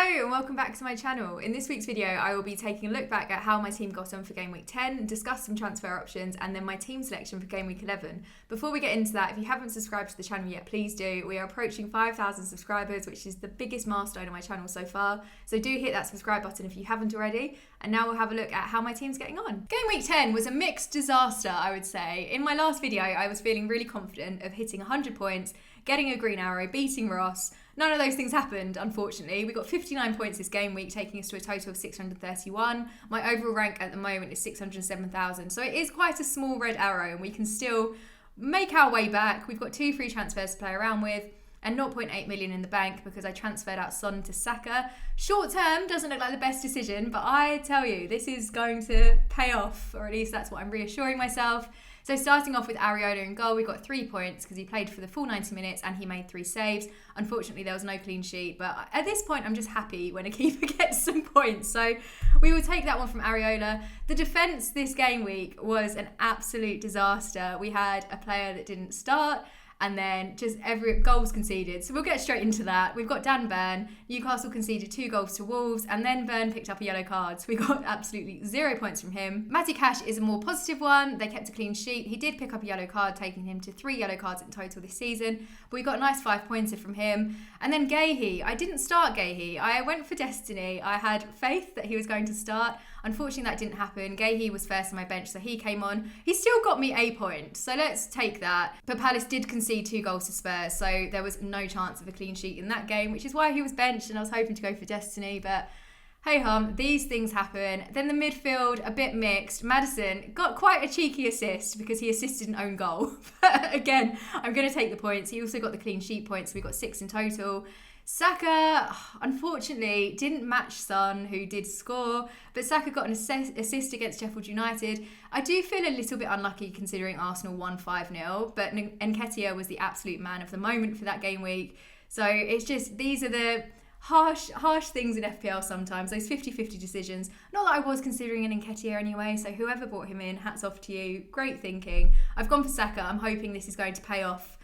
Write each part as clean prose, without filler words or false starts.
Hello and welcome back to my channel. In this week's video, I will be taking a look back at how my team got on for Game Week 10, discuss some transfer options, and then my team selection for Game Week 11. Before we get into that, if you haven't subscribed to the channel yet, please do. We are approaching 5,000 subscribers, which is the biggest milestone on my channel so far. So do hit that subscribe button if you haven't already. And now we'll have a look at how my team's getting on. Game Week 10 was a mixed disaster, I would say. In my last video, I was feeling really confident of hitting 100 points, getting a green arrow, beating Ross. None of those things happened, unfortunately. We got 59 points this game week, taking us to a total of 631. My overall rank at the moment is 607,000. So it is quite a small red arrow, and we can still make our way back. We've got 2 free transfers to play around with, and 0.8 million in the bank because I transferred out Son to Saka. Short term doesn't look like the best decision, but I tell you, this is going to pay off, or at least that's what I'm reassuring myself. So starting off with Areola in goal, we got 3 points because he played for the full 90 minutes and he made 3 saves. Unfortunately, there was no clean sheet, but at this point, I'm just happy when a keeper gets some points. So we will take that one from Areola. The defence this game week was an absolute disaster. We had a player that didn't start, and then just every goals conceded. So we'll get straight into that. We've got Dan Burn. Newcastle conceded 2 goals to Wolves, and then Burn picked up a yellow card. So we got absolutely 0 points from him. Matty Cash is a more positive one. They kept a clean sheet. He did pick up a yellow card, taking him to 3 yellow cards in total this season. But we got a nice 5-pointer from him. And then Gahey. I didn't start Gahey. I went for Destiny. I had faith that he was going to start. Unfortunately, that didn't happen. Gahey was first on my bench, so he came on. He still got me a point, so let's take that. But Palace did concede 2 goals to Spurs, so there was no chance of a clean sheet in that game, which is why he was benched, and I was hoping to go for Destiny, but hey hum, these things happen. Then the midfield, a bit mixed. Maddison got quite a cheeky assist because he assisted an own goal. But again, I'm going to take the points. He also got the clean sheet points, so we got 6 in total. Saka, unfortunately, didn't match Son, who did score, but Saka got an assist against Sheffield United. I do feel a little bit unlucky considering Arsenal won 5-0, but Nketiah was the absolute man of the moment for that game week. So it's just, these are the harsh things in FPL sometimes, those 50-50 decisions. Not that I was considering an Nketiah anyway, so whoever brought him in, hats off to you. Great thinking. I've gone for Saka. I'm hoping this is going to pay off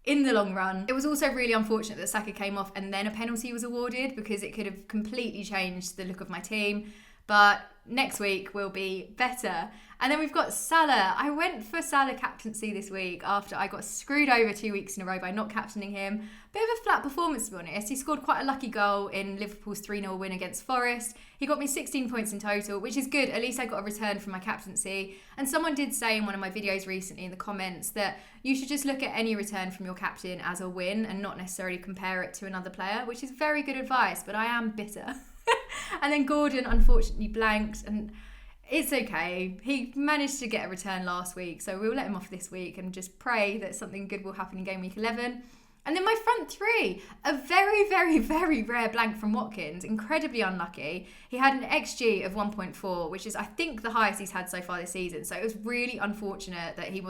in the long run. It was also really unfortunate that Saka came off and then a penalty was awarded because it could have completely changed the look of my team. But next week will be better. And then we've got Salah. I went for Salah captaincy this week after I got screwed over 2 weeks in a row by not captaining him. Bit of a flat performance, to be honest. He scored quite a lucky goal in Liverpool's 3-0 win against Forest. He got me 16 points in total, which is good. At least I got a return from my captaincy. And someone did say in one of my videos recently in the comments that you should just look at any return from your captain as a win and not necessarily compare it to another player, which is very good advice, but I am bitter. And then Gordon unfortunately blanked, and it's okay. He managed to get a return last week, so we'll let him off this week and just pray that something good will happen in Game Week 11. And then my front three, a very, very, very rare blank from Watkins, incredibly unlucky. He had an XG of 1.4, which is, I think, the highest he's had so far this season. So it was really unfortunate that he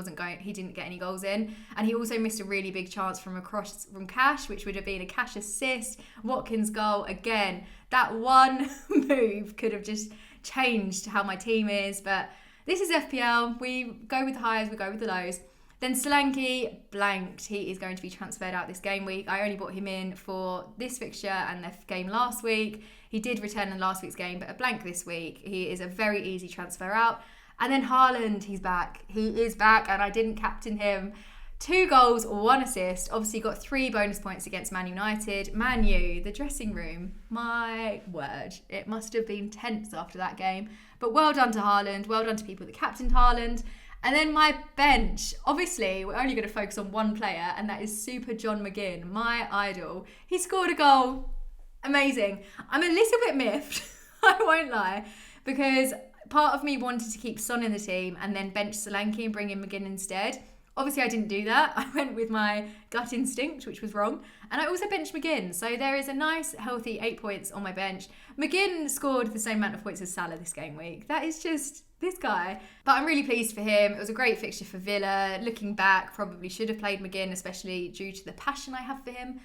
didn't get any goals in. And he also missed a really big chance from a cross from Cash, which would have been a Cash assist. Watkins' goal, again, that one move could have just changed how my team is. But this is FPL. We go with the highs, we go with the lows. Then Solanke blanked. He is going to be transferred out this game week. I only brought him in for this fixture and the game last week. He did return in last week's game, but a blank this week. He is a very easy transfer out. And then Haaland, he's back. He is back, and I didn't captain him. 2 goals, 1 assist. Obviously got 3 bonus points against Man United. Man U, the dressing room, my word. It must have been tense after that game. But well done to Haaland. Well done to people that captained Haaland. And then my bench, obviously, we're only going to focus on one player, and that is Super John McGinn, my idol. He scored a goal. Amazing. I'm a little bit miffed, I won't lie, because part of me wanted to keep Son in the team and then bench Solanke and bring in McGinn instead. Obviously, I didn't do that. I went with my gut instinct, which was wrong. And I also benched McGinn. So there is a nice, healthy 8 points on my bench. McGinn scored the same amount of points as Salah this game week. That is just this guy. But I'm really pleased for him. It was a great fixture for Villa. Looking back, probably should have played McGinn, especially due to the passion I have for him.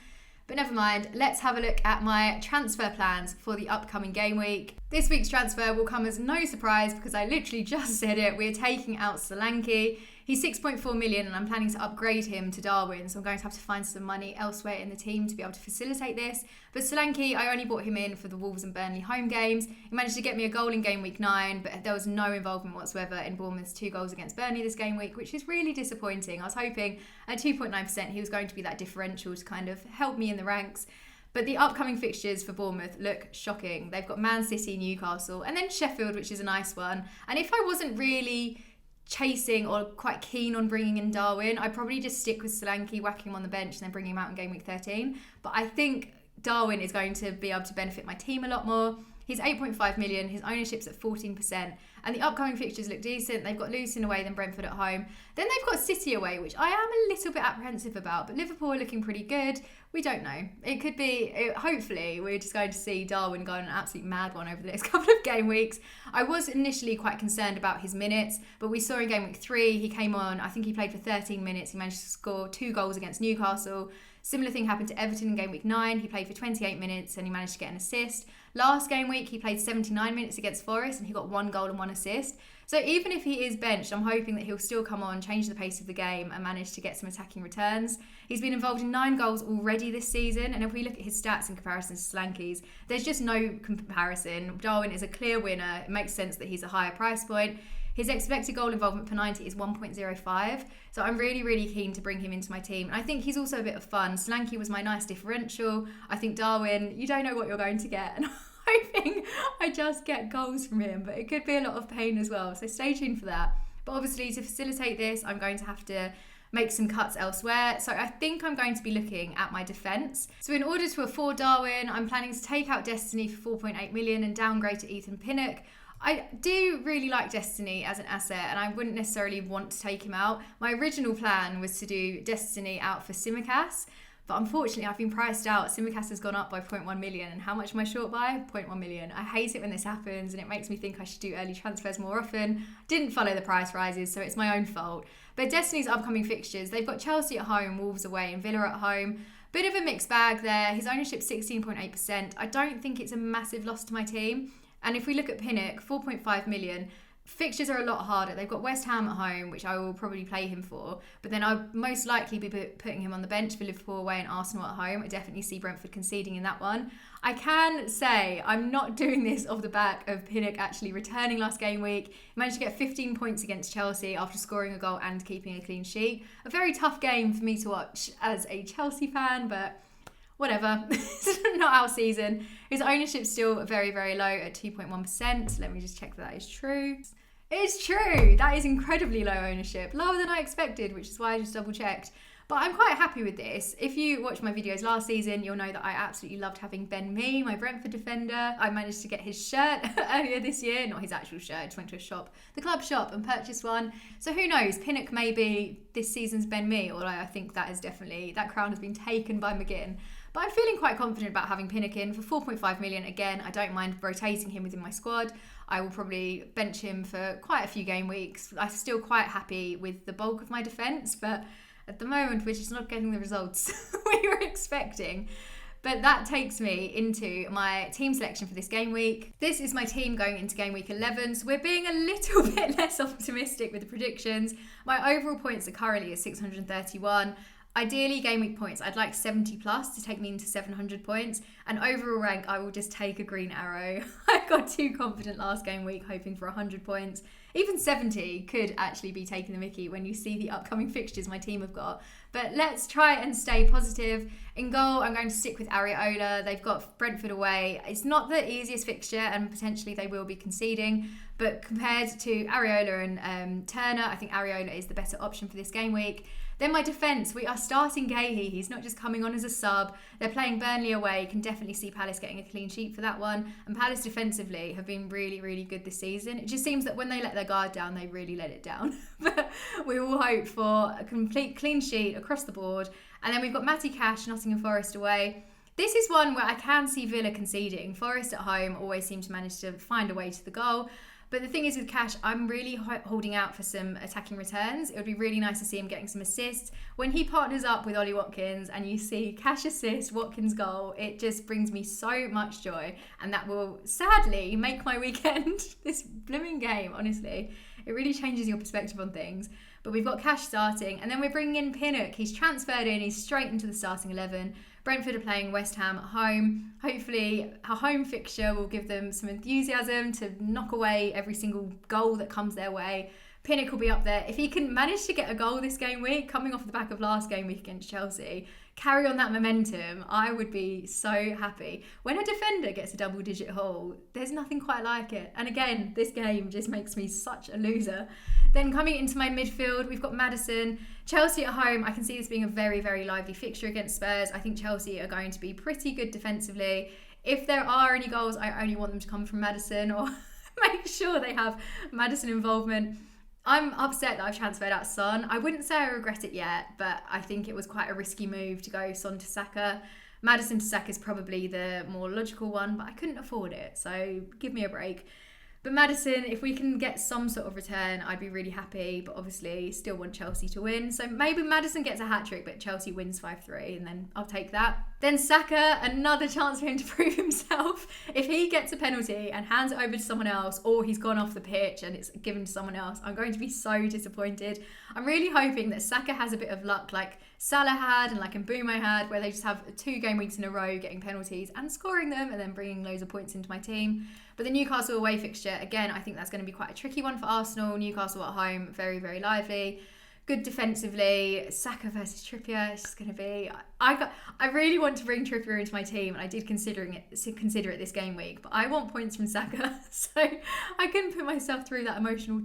But never mind, let's have a look at my transfer plans for the upcoming game week. This week's transfer will come as no surprise because I literally just said it. We're taking out Solanke. He's 6.4 million and I'm planning to upgrade him to Darwin, so I'm going to have to find some money elsewhere in the team to be able to facilitate this. But Solanke, I only bought him in for the Wolves and Burnley home games. He managed to get me a goal in game week 9, but there was no involvement whatsoever in Bournemouth's 2 goals against Burnley this game week, which is really disappointing. I was hoping at 2.9% he was going to be that differential to kind of help me in the ranks. But the upcoming fixtures for Bournemouth look shocking. They've got Man City, Newcastle, and then Sheffield, which is a nice one. And if I wasn't really chasing or quite keen on bringing in Darwin, I'd probably just stick with Solanke, whacking him on the bench and then bringing him out in game week 13. But I think Darwin is going to be able to benefit my team a lot more. He's 8.5 million, his ownership's at 14%, and the upcoming fixtures look decent. They've got Luton away, then Brentford at home. Then they've got City away, which I am a little bit apprehensive about, but Liverpool are looking pretty good. We don't know. It could be, hopefully, we're just going to see Darwin go on an absolute mad one over the next couple of game weeks. I was initially quite concerned about his minutes, but we saw in game week 3, he came on, I think he played for 13 minutes. He managed to score 2 goals against Newcastle. Similar thing happened to Everton in game week 9. He played for 28 minutes and he managed to get an assist. Last game week, he played 79 minutes against Forest and he got 1 goal and 1 assist. So even if he is benched, I'm hoping that he'll still come on, change the pace of the game and manage to get some attacking returns. He's been involved in 9 goals already this season, and if we look at his stats in comparison to Solanke's, there's just no comparison. Darwin is a clear winner. It makes sense that he's a higher price point. His expected goal involvement per 90 is 1.05. So I'm really, really keen to bring him into my team. And I think he's also a bit of fun. Solanke was my nice differential. I think Darwin, you don't know what you're going to get. And I'm hoping I just get goals from him. But it could be a lot of pain as well. So stay tuned for that. But obviously to facilitate this, I'm going to have to make some cuts elsewhere. So I think I'm going to be looking at my defence. So in order to afford Darwin, I'm planning to take out Destiny for 4.8 million and downgrade to Ethan Pinnock. I do really like Destiny as an asset and I wouldn't necessarily want to take him out. My original plan was to do Destiny out for Tsimikas, but unfortunately I've been priced out. Tsimikas has gone up by 0.1 million and how much am I short by? 0.1 million. I hate it when this happens and it makes me think I should do early transfers more often. Didn't follow the price rises, so it's my own fault. But Destiny's upcoming fixtures, they've got Chelsea at home, Wolves away and Villa at home. Bit of a mixed bag there. His ownership's 16.8%. I don't think it's a massive loss to my team. And if we look at Pinnock, 4.5 million, fixtures are a lot harder. They've got West Ham at home, which I will probably play him for. But then I'll most likely be putting him on the bench for Liverpool away and Arsenal at home. I definitely see Brentford conceding in that one. I can say I'm not doing this off the back of Pinnock actually returning last game week. He managed to get 15 points against Chelsea after scoring a goal and keeping a clean sheet. A very tough game for me to watch as a Chelsea fan, but whatever, it's not our season. His ownership's still very, very low at 2.1%. Let me just check that is true. It's true. That is incredibly low ownership. Lower than I expected, which is why I just double checked. But I'm quite happy with this. If you watched my videos last season, you'll know that I absolutely loved having Ben Mee, my Brentford defender. I managed to get his shirt earlier this year. Not his actual shirt, I just went to a shop, the club shop, and purchased one. So who knows, Pinnock may be this season's Ben Mee, although I think that crown has been taken by McGinn. But I'm feeling quite confident about having Pinnock in for 4.5 million. Again, I don't mind rotating him within my squad. I will probably bench him for quite a few game weeks. I'm still quite happy with the bulk of my defence, but at the moment, we're just not getting the results we were expecting. But that takes me into my team selection for this game week. This is my team going into game week 11. So we're being a little bit less optimistic with the predictions. My overall points are currently at 631. Ideally, game week points, I'd like 70 plus to take me into 700 points. And overall rank, I will just take a green arrow. I got too confident last game week, hoping for 100 points. Even 70 could actually be taking the mickey when you see the upcoming fixtures my team have got. But let's try and stay positive. In goal, I'm going to stick with Areola. They've got Brentford away. It's not the easiest fixture and potentially they will be conceding. But compared to Areola and Turner, I think Areola is the better option for this game week. Then my defence, we are starting Gahey. He's not just coming on as a sub. They're playing Burnley away. You can definitely see Palace getting a clean sheet for that one. And Palace defensively have been really, really good this season. It just seems that when they let their guard down, they really let it down. But we will hope for a complete clean sheet across the board. And then we've got Matty Cash, Nottingham Forest away. This is one where I can see Villa conceding. Forest at home always seem to manage to find a way to the goal. But the thing is with Cash, I'm really holding out for some attacking returns. It would be really nice to see him getting some assists. When he partners up with Ollie Watkins and you see Cash assist, Watkins goal, it just brings me so much joy. And that will sadly make my weekend, this blooming game, honestly. It really changes your perspective on things. But we've got Cash starting, and then we're bringing in Pinnock. He's transferred in, he's straight into the starting 11. Brentford are playing West Ham at home. Hopefully a home fixture will give them some enthusiasm to knock away every single goal that comes their way. Pinnock will be up there. If he can manage to get a goal this game week, coming off the back of last game week against Chelsea, carry on that momentum, I would be so happy. When a defender gets a double-digit haul, there's nothing quite like it. And again, this game just makes me such a loser. Then coming into my midfield, we've got Maddison. Chelsea at home, I can see this being a very, very lively fixture against Spurs. I think Chelsea are going to be pretty good defensively. If there are any goals, I only want them to come from Maddison, or make sure they have Maddison involvement. I'm upset that I've transferred out Son. I wouldn't say I regret it yet, but I think it was quite a risky move to go Son to Saka. Maddison to Saka is probably the more logical one, but I couldn't afford it, so give me a break. But Maddison, if we can get some sort of return, I'd be really happy, but obviously still want Chelsea to win. So maybe Maddison gets a hat-trick, but Chelsea wins 5-3, and then I'll take that. Then Saka, another chance for him to prove himself. If he gets a penalty and hands it over to someone else, or he's gone off the pitch and it's given to someone else, I'm going to be so disappointed. I'm really hoping that Saka has a bit of luck like Salah had and like Mbumo had, where they just have 2 game weeks in a row getting penalties and scoring them and then bringing loads of points into my team. But the Newcastle away fixture, again, I think that's going to be quite a tricky one for Arsenal. Newcastle at home, very, very lively. Good defensively. Saka versus Trippier, it's just going to be... I really want to bring Trippier into my team, and I did consider it this game week, but I want points from Saka, so I couldn't put myself through that emotional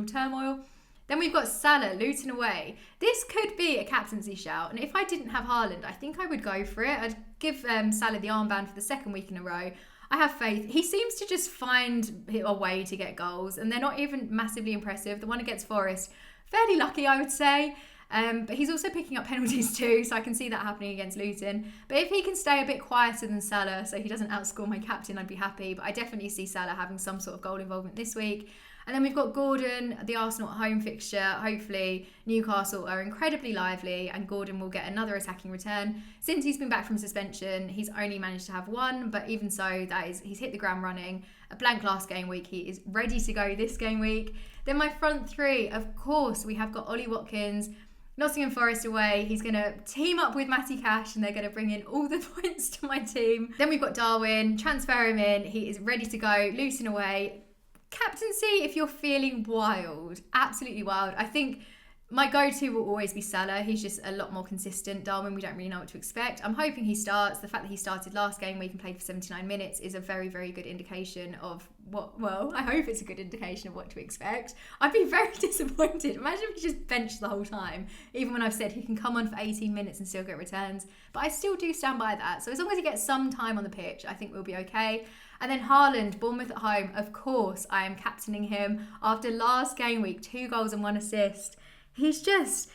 turmoil. Then we've got Salah, Luton away. This could be a captaincy shout, and if I didn't have Haaland, I think I would go for it. I'd give Salah the armband for the second week in a row. I have faith. He seems to just find a way to get goals, and they're not even massively impressive. The one against Forest, fairly lucky, I would say. But he's also picking up penalties too, so I can see that happening against Luton. But if he can stay a bit quieter than Salah, so he doesn't outscore my captain, I'd be happy. But I definitely see Salah having some sort of goal involvement this week. And then we've got Gordon, the Arsenal at home fixture. Hopefully Newcastle are incredibly lively and Gordon will get another attacking return. Since he's been back from suspension, he's only managed to have 1, but even so, he's hit the ground running. A blank last game week, he is ready to go this game week. Then my front 3, of course, we have got Ollie Watkins, Nottingham Forest away. He's going to team up with Matty Cash and they're going to bring in all the points to my team. Then we've got Darwin, transfer him in. He is ready to go. Luton away. Captaincy, if you're feeling wild, absolutely wild. I think my go-to will always be Salah. He's just a lot more consistent. Darwin, we don't really know what to expect. I'm hoping he starts. The fact that he started last game week and played for 79 minutes is a very, very good indication of I hope it's a good indication of what to expect. I'd be very disappointed. Imagine if he just benched the whole time, even when I've said he can come on for 18 minutes and still get returns. But I still do stand by that. So as long as he gets some time on the pitch, I think we'll be okay. And then Haaland, Bournemouth at home. Of course, I am captaining him after last game week, 2 goals and 1 assist. He's just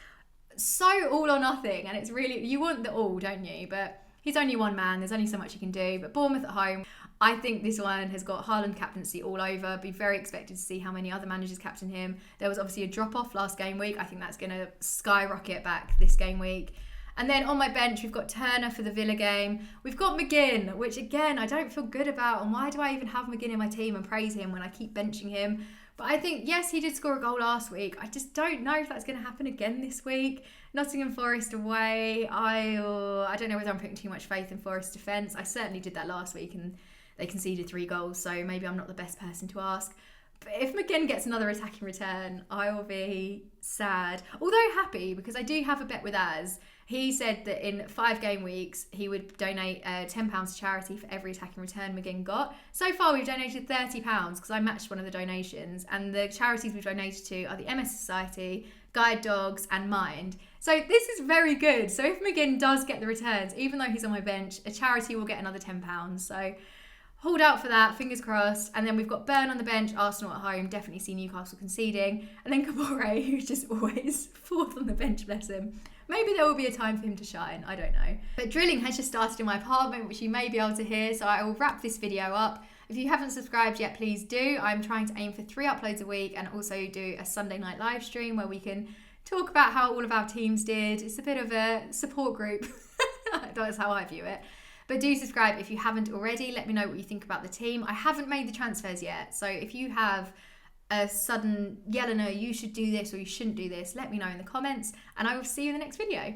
so all or nothing. And it's really, you want the all, don't you? But he's only one man. There's only so much he can do. But Bournemouth at home, I think this one has got Haaland captaincy all over. Be very expected to see how many other managers captain him. There was obviously a drop-off last game week. I think that's going to skyrocket back this game week. And then on my bench, we've got Turner for the Villa game. We've got McGinn, which again, I don't feel good about. And why do I even have McGinn in my team and praise him when I keep benching him? But I think, yes, he did score a goal last week. I just don't know if that's going to happen again this week. Nottingham Forest away. I don't know whether I'm putting too much faith in Forest defence. I certainly did that last week and they conceded 3 goals. So maybe I'm not the best person to ask. But if McGinn gets another attacking return, I will be sad. Although happy, because I do have a bet with Az. He said that in 5 game weeks, he would donate £10 to charity for every attacking return McGinn got. So far, we've donated £30 because I matched one of the donations. And the charities we've donated to are the MS Society, Guide Dogs and Mind. So this is very good. So if McGinn does get the returns, even though he's on my bench, a charity will get another £10. So hold out for that, fingers crossed. And then we've got Burn on the bench, Arsenal at home, definitely see Newcastle conceding. And then Kabore, who's just always 4th on the bench, bless him. Maybe there will be a time for him to shine, I don't know. But drilling has just started in my apartment, which you may be able to hear, so I will wrap this video up. If you haven't subscribed yet, please do. I'm trying to aim for 3 uploads a week and also do a Sunday night live stream where we can talk about how all of our teams did. It's a bit of a support group. That's how I view it. But do subscribe if you haven't already. Let me know what you think about the team. I haven't made the transfers yet, so if you have a sudden yell or no, you should do this or you shouldn't do this, let me know in the comments, and I will see you in the next video.